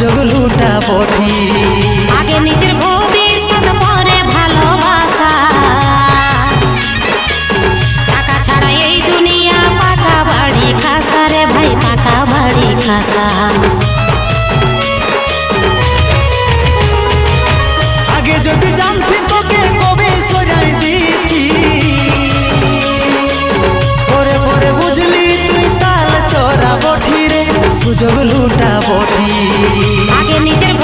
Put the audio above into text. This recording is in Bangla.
সুযোগ লুটাবো ঠিক। আগে নিজের ভবিষ্যৎ পরে ভালোবাসা, টাকা ছাড়া এই দুনিয়া পাকা বাড়ি খাসা রে ভাই, পাকা বাড়ি খাসা। আগে যদি জানতি তোকে কবে সরাই দিতি, পরে পরে বুঝলি তুই তাল চড়াবো ঠিরে, সুযোগ লুটাবো ঠিক। আগে নিজের